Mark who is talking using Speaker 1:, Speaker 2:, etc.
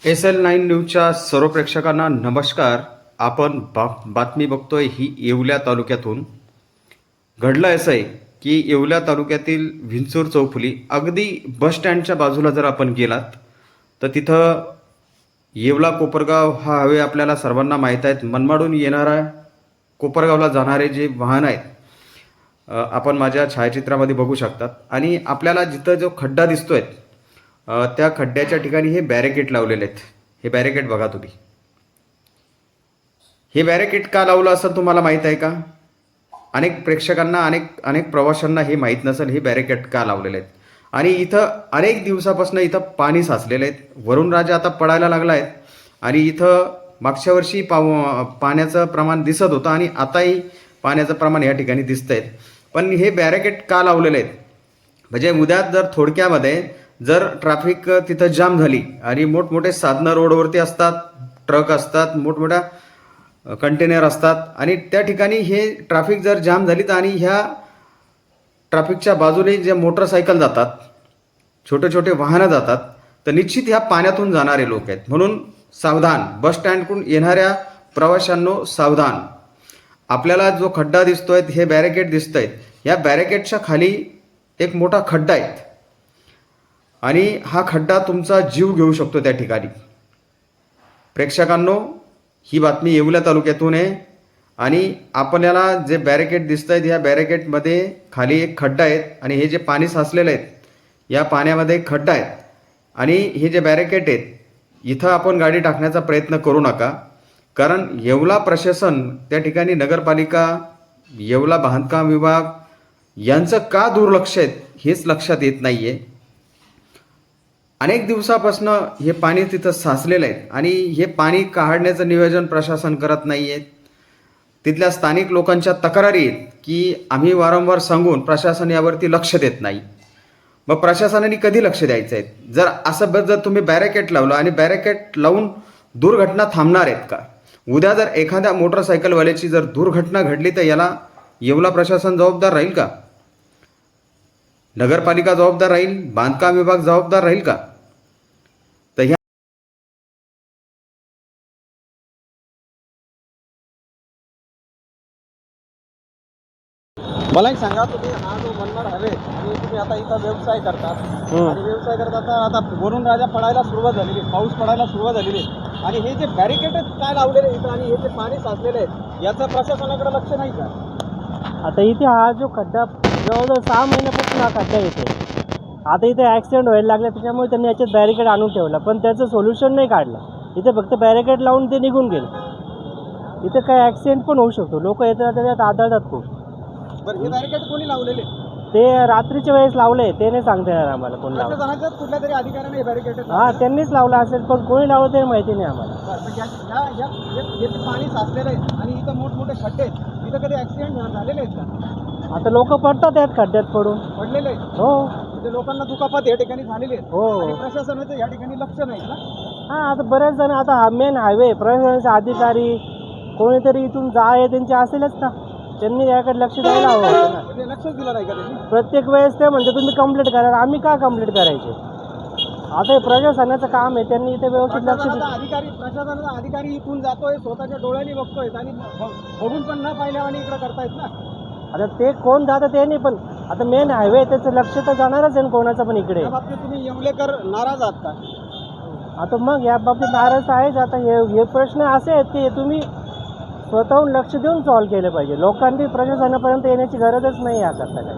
Speaker 1: SL9 न्यूजच्या सर्व प्रेक्षकांना नमस्कार. आपण बातमी बघतोय ही येवला तालुक्यातून. घडलं असं आहे की येवला तालुक्यातील विंचूर चौफुली अगदी बस स्टँडच्या बाजूला जर आपण गेलात तर तिथं येवला कोपरगाव हा हवे आपल्याला सर्वांना माहीत आहेत. मनमाडून येणारा कोपरगावला जाणारे जे वाहन आहेत आपण माझ्या छायाचित्रामध्ये बघू शकतात. आणि आपल्याला जिथं जो खड्डा दिसतोय त्या खड्ड्याच्या ठिकाणी हे बॅरिकेड लावलेले आहेत. हे बॅरिकेड बघा तुम्ही. हे बॅरिकेड का लावलं असं तुम्हाला माहीत आहे का? अनेक प्रेक्षकांना अनेक प्रवाशांना हे माहीत नसेल हे बॅरिकेड का लावलेले आहेत. आणि इथं अनेक दिवसापासून इथं पाणी साचलेलं आहे. वरुण राजा आता पडायला लागला आहे आणि इथं मागच्या वर्षी पाण्याचं प्रमाण दिसत होतं आणि आताही पाण्याचं प्रमाण या ठिकाणी दिसतं आहे. पण हे बॅरिकेड का लावलेले आहेत म्हणजे उद्या जर थोडक्यामध्ये जर ट्रॅफिक तिथं जाम झाली आणि मोठमोठे साधनं रोडवरती असतात, ट्रक असतात, मोठमोठ्या कंटेनर असतात आणि त्या ठिकाणी हे ट्रॅफिक जर जाम झाली तर आणि ह्या ट्रॅफिकच्या बाजूने जे मोटरसायकल जातात, छोटे छोटे वाहनं जातात तर निश्चित ह्या पाण्यातून जाणारे लोक आहेत. म्हणून सावधान. बस स्टँडकडून येणाऱ्या प्रवाशांनो सावधान. आपल्याला जो खड्डा दिसतोय हे बॅरिकेड दिसतंय. या बॅरिकेडच्या खाली एक मोठा खड्डा आहे आणि हा खड्डा तुमचा जीव घेऊ शकतो त्या ठिकाणी. प्रेक्षकांनो, ही बातमी येवला तालुक्यातून आहे आणि आपल्याला जे बॅरिकेड दिसत आहेत या बॅरिकेडमध्ये खाली एक खड्डा आहे आणि हे जे पाणी साचलेलं आहे या पाण्यामध्ये खड्डा आहे. आणि हे जे बॅरिकेड आहेत इथं आपण गाडी टाकण्याचा प्रयत्न करू नका. कारण येवला प्रशासन त्या ठिकाणी नगरपालिका, येवला बांधकाम विभाग यांचं का दुर्लक्ष आहे हेच लक्षात येत नाही आहे. अनेक दिवसापासून हे पाणी तिथं साचलेलं आहे आणि हे पाणी काढण्याचं नियोजन प्रशासन करत नाही आहे. तिथल्या स्थानिक लोकांच्या तक्रारी आहेत की आम्ही वारंवार सांगून प्रशासन यावरती लक्ष देत नाही. मग प्रशासनाने कधी लक्ष द्यायचं आहे? जर असं जर तुम्ही बॅरिकेड लावलं आणि बॅरिकेड लावून दुर्घटना थांबणार आहेत का? उद्या जर एखाद्या मोटरसायकलवाल्याची जर दुर्घटना घडली तर याला येवला प्रशासन जबाबदार राहील का? नगरपालिका जबाबदार राहील? बांधकाम विभाग जबाबदार राहील का? तर ह्या
Speaker 2: मला एक सांगा, तुम्ही हा जो मनमाड हवे आणि तुम्ही आता इथं व्यवसाय करता आणि व्यवसाय करता आता वरून राजा पडायला सुरुवात झालेली, पाऊस पडायला सुरुवात झालेली आणि हे जे बॅरिकेड काय लावलेले इथं आणि हे जे पाणी साचलेले आहे याचं प्रशासनाकडे लक्ष नाही का?
Speaker 3: आता इथे हा जो खड्डा जवळजवळ 6 महिन्यापासून हा खड्डा येतो. आता इथे ॲक्सिडेंट व्हायला लागले त्याच्यामुळे त्यांनी याच्यात बॅरिकेड आणून ठेवला पण त्याचं सोल्युशन नाही काढलं. इथे फक्त बॅरिकेड लावून ते निघून गेले. इथे काय ॲक्सिडेंट पण होऊ शकतो. लोक येतात त्याच्यात आदळतात खूप.
Speaker 2: बरं, हे बॅरिकेड कोणी लावलेले?
Speaker 3: ते रात्रीच्या वेळेस लावले ते नाही सांगता येणार आम्हाला कोण लावलं.
Speaker 2: प्रशासनाच्याच कुठल्या तरी अधिकाऱ्याने हे बॅरिकेड
Speaker 3: हां त्यांनीच लावलं असेल पण कोणी लावलं ते माहिती नाही आम्हाला.
Speaker 2: हे पाणी साचलेलं आहे आणि इथं मोठमोठे खड्डे आहेत, इथं कधी ॲक्सिडेंट झालेले आहेत का?
Speaker 3: आता लोक पडतात यात खड्ड्यात पडून.
Speaker 2: पडलेले आहेत
Speaker 3: हो
Speaker 2: म्हणजे लोकांना दुखापत या ठिकाणी झालेली आहे
Speaker 3: हो
Speaker 2: आणि प्रशासनाचं या ठिकाणी लक्ष नाही ना.
Speaker 3: हां आता बरेच जण आता हा मेन हायवे प्रशासनाचे अधिकारी कोणीतरी इथून जाय त्यांचे असेलच ना, त्यांनी याकडे लक्ष द्यायला हवं होतं ना.
Speaker 2: म्हणजे लक्षच दिलं नाही का त्यांनी?
Speaker 3: प्रत्येक वेळेस ते म्हणते तुम्ही कंप्लीट करा. आम्ही का कंप्लीट करायचे? आता हे प्रशासनाचं काम आहे, त्यांनी इथे व्यवस्थित लक्ष
Speaker 2: प्रशासनाचा अधिकारी इथून जातोय, स्वतःच्या डोळ्यांनी बघतोय आणि बघून पण न पाहिल्यावानी इकडे करतायत ना.
Speaker 3: आता ते कोण जातं ते नाही पण आता मेन हायवे त्याचं लक्ष तर जाणारच आहे ना कोणाचं पण इकडे.
Speaker 2: या बाबतीत तुम्ही येवलेकर नाराज आहात का?
Speaker 3: आता मग या बाबतीत नाराज आहेच. आता हे प्रश्न असे आहेत की तुम्ही स्वतःहून लक्ष देऊन सॉल्व्ह केले पाहिजे. लोकांनी प्रशासनापर्यंत येण्याची गरजच नाही याकरता काय.